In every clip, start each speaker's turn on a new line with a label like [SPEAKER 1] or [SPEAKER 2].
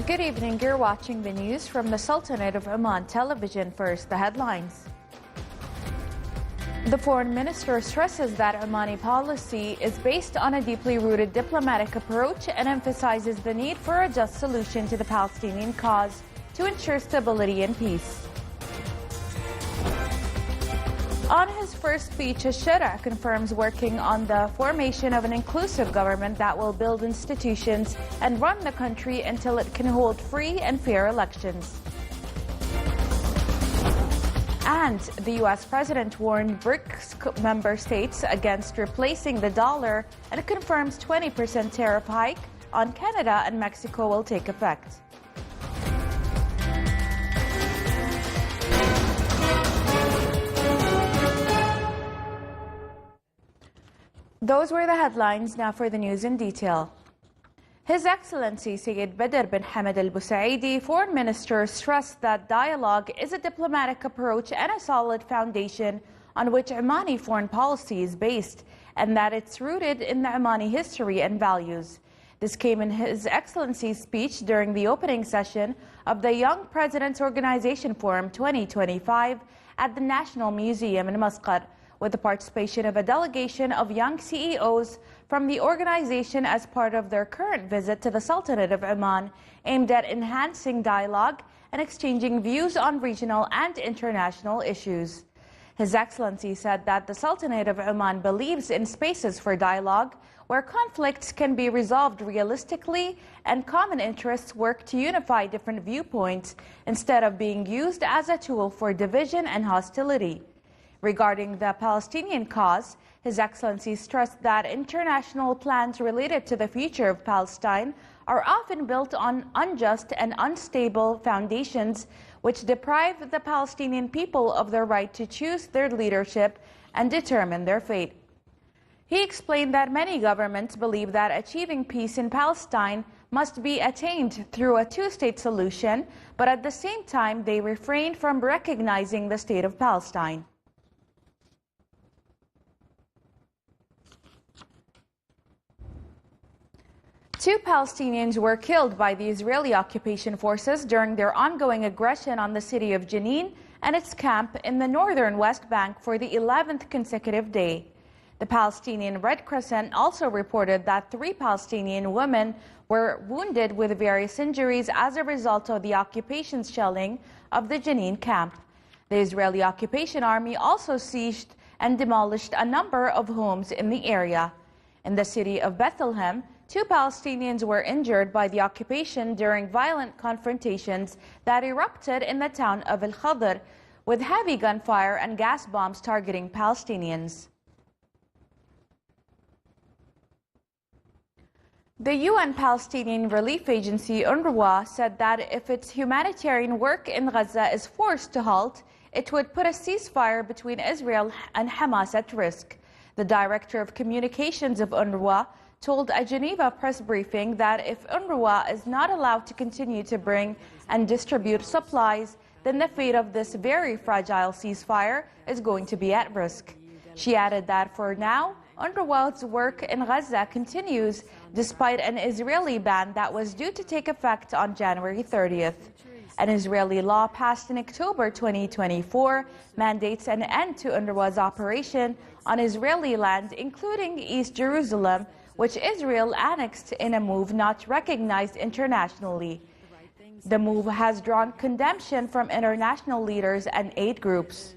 [SPEAKER 1] Good evening. You're watching the news from the Sultanate of Oman television. First, the headlines. The foreign minister stresses that Omani policy is based on a deeply rooted diplomatic approach and emphasizes the need for a just solution to the Palestinian cause to ensure stability and peace. On his first speech, Shara confirms working on the formation of an inclusive government that will build institutions and run the country until it can hold free and fair elections. And the U.S. president warned BRICS member states against replacing the dollar and confirms 20% tariff hike on Canada and Mexico will take effect. Those were the headlines. Now for the news in detail. His Excellency Sayyid Badr bin Hamad Al Busaidi, Foreign Minister, stressed that dialogue is a diplomatic approach and a solid foundation on which Omani foreign policy is based, and that it's rooted in the Omani history and values. This came in His Excellency's speech during the opening session of the Young Presidents Organization Forum 2025 at the National Museum in Muscat, with the participation of a delegation of young CEOs from the organization as part of their current visit to the Sultanate of Oman, aimed at enhancing dialogue and exchanging views on regional and international issues. His Excellency said that the Sultanate of Oman believes in spaces for dialogue where conflicts can be resolved realistically and common interests work to unify different viewpoints instead of being used as a tool for division and hostility. Regarding the Palestinian cause, His Excellency stressed that international plans related to the future of Palestine are often built on unjust and unstable foundations, which deprive the Palestinian people of their right to choose their leadership and determine their fate. He explained that many governments believe that achieving peace in Palestine must be attained through a two-state solution, but at the same time they refrain from recognizing the state of Palestine. Two Palestinians were killed by the Israeli occupation forces during their ongoing aggression on the city of Jenin and its camp in the northern West Bank for the 11th consecutive day. The Palestinian Red Crescent also reported that 3 Palestinian women were wounded with various injuries as a result of the occupation's shelling of the Jenin camp. The Israeli occupation army also seized and demolished a number of homes in the area. In the city of Bethlehem, 2 Palestinians were injured by the occupation during violent confrontations that erupted in the town of Al Khadr, with heavy gunfire and gas bombs targeting Palestinians. The UN Palestinian Relief Agency UNRWA said that if its humanitarian work in Gaza is forced to halt, it would put a ceasefire between Israel and Hamas at risk. The Director of Communications of UNRWA told a Geneva press briefing that if UNRWA is not allowed to continue to bring and distribute supplies, then the fate of this very fragile ceasefire is going to be at risk. She added that for now, UNRWA's work in Gaza continues despite an Israeli ban that was due to take effect on January 30th. An Israeli law passed in October 2024 mandates an end to UNRWA's operation on Israeli land, including East Jerusalem, which Israel annexed in a move not recognized internationally. The move has drawn condemnation from international leaders and aid groups.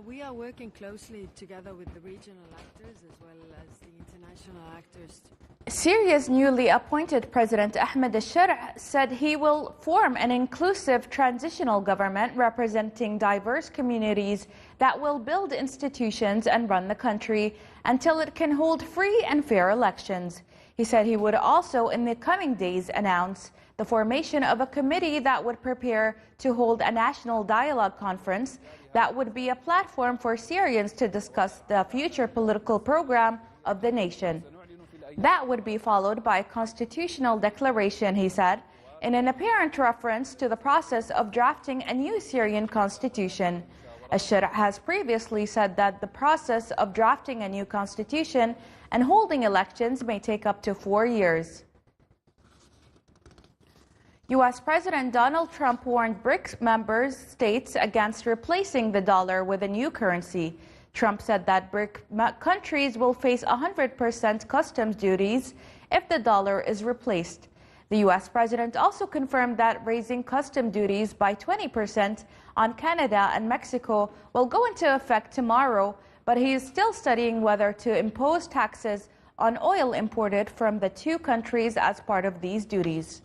[SPEAKER 2] We are working closely together with the regional actors as well as the international actors.
[SPEAKER 1] Syria's newly appointed President Ahmed al-Shara said he will form an inclusive transitional government representing diverse communities that will build institutions and run the country until it can hold free and fair elections. He said he would also in the coming days announce the formation of a committee that would prepare to hold a national dialogue conference that would be a platform for Syrians to discuss the future political program of the nation. That would be followed by a constitutional declaration, he said, in an apparent reference to the process of drafting a new Syrian constitution. Al-Shara has previously said that the process of drafting a new constitution and holding elections may take up to 4 years. U.S. President Donald Trump warned BRICS member states against replacing the dollar with a new currency. Trump said that BRIC countries will face 100% customs duties if the dollar is replaced. The U.S. president also confirmed that raising custom duties by 20% on Canada and Mexico will go into effect tomorrow, but he is still studying whether to impose taxes on oil imported from the two countries as part of these duties.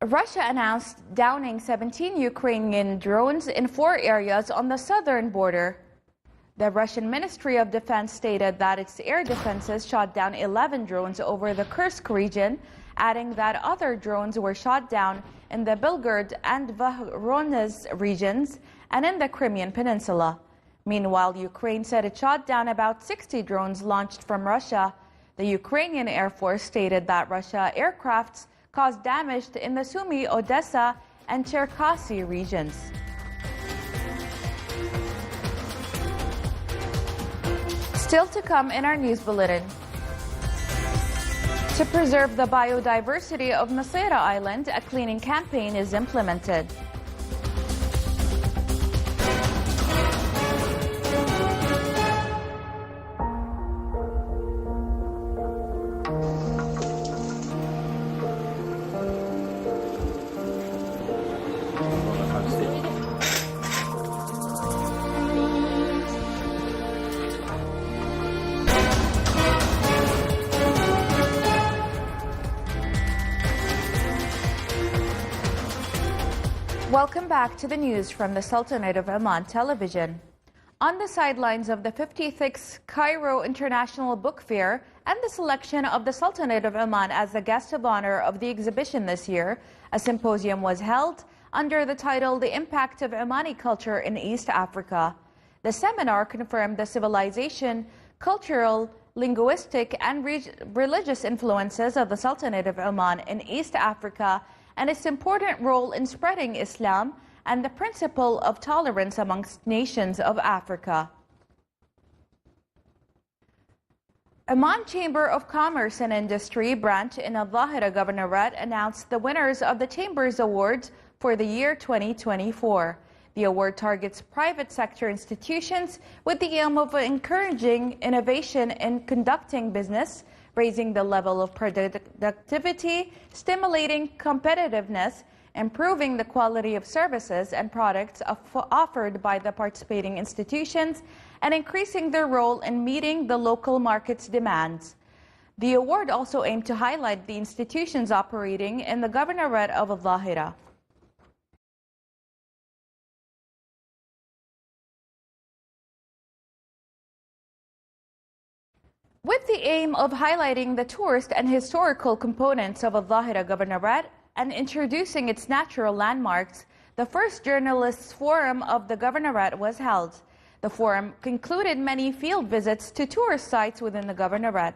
[SPEAKER 1] Russia announced downing 17 Ukrainian drones in 4 areas on the southern border. The Russian Ministry of Defense stated that its air defenses shot down 11 drones over the Kursk region, adding that other drones were shot down in the Belgorod and Voronezh regions and in the Crimean Peninsula. Meanwhile, Ukraine said it shot down about 60 drones launched from Russia. The Ukrainian Air Force stated that Russia aircrafts caused damage in the Sumy, Odessa, and Cherkasy regions. Still to come in our news bulletin. To preserve the biodiversity of Masira Island, a cleaning campaign is implemented. Welcome back to the news from the Sultanate of Oman television. On the sidelines of the 56th Cairo International Book Fair and the selection of the Sultanate of Oman as the guest of honor of the exhibition this year, a symposium was held under the title The Impact of Omani Culture in East Africa. The seminar confirmed the civilization, cultural, linguistic, and religious influences of the Sultanate of Oman in East Africa and its important role in spreading Islam and the principle of tolerance amongst nations of Africa. Oman Chamber of Commerce and Industry branch in Al Dhahira Governorate announced the winners of the Chamber's Awards for the year 2024. The award targets private sector institutions with the aim of encouraging innovation in conducting business, raising the level of productivity, stimulating competitiveness, improving the quality of services and products offered by the participating institutions, and increasing their role in meeting the local market's demands. The award also aimed to highlight the institutions operating in the Governorate of Al Dhahira. With the aim of highlighting the tourist and historical components of Al Dhahira Governorate and introducing its natural landmarks, the first journalists' forum of the Governorate was held. The forum concluded many field visits to tourist sites within the Governorate.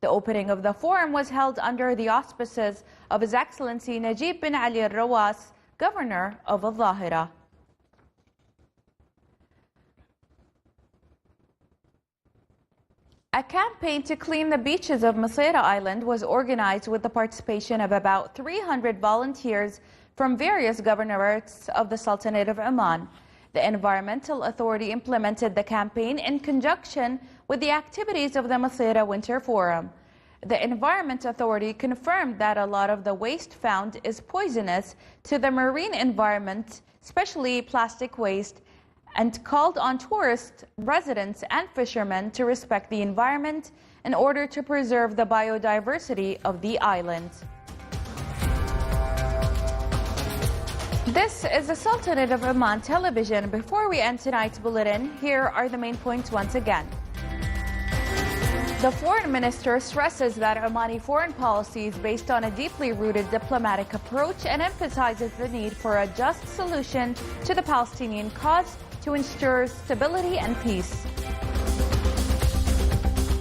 [SPEAKER 1] The opening of the forum was held under the auspices of His Excellency Najib bin Ali al-Rawas, Governor of Al Dhahira. A campaign to clean the beaches of Masira Island was organized with the participation of about 300 volunteers from various governorates of the Sultanate of Oman. The Environmental Authority implemented the campaign in conjunction with the activities of the Masira Winter Forum. The Environment Authority confirmed that a lot of the waste found is poisonous to the marine environment, especially plastic waste, and called on tourists, residents, and fishermen to respect the environment in order to preserve the biodiversity of the island. This is the Sultanate of Oman television. Before we end tonight's bulletin, here are the main points once again. The foreign minister stresses that Omani foreign policy is based on a deeply rooted diplomatic approach and emphasizes the need for a just solution to the Palestinian cause to ensure stability and peace.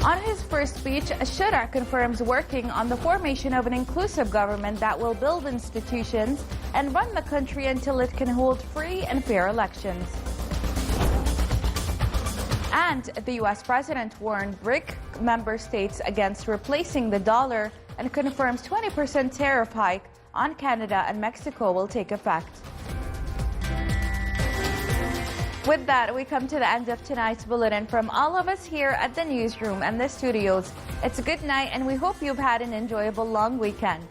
[SPEAKER 1] On his first speech, Shura confirms working on the formation of an inclusive government that will build institutions and run the country until it can hold free and fair elections. And the U.S. president warned BRIC member states against replacing the dollar and confirms 20% tariff hike on Canada and Mexico will take effect. With that, we come to the end of tonight's bulletin. From all of us here at the newsroom and the studios, it's a good night, and we hope you've had an enjoyable long weekend.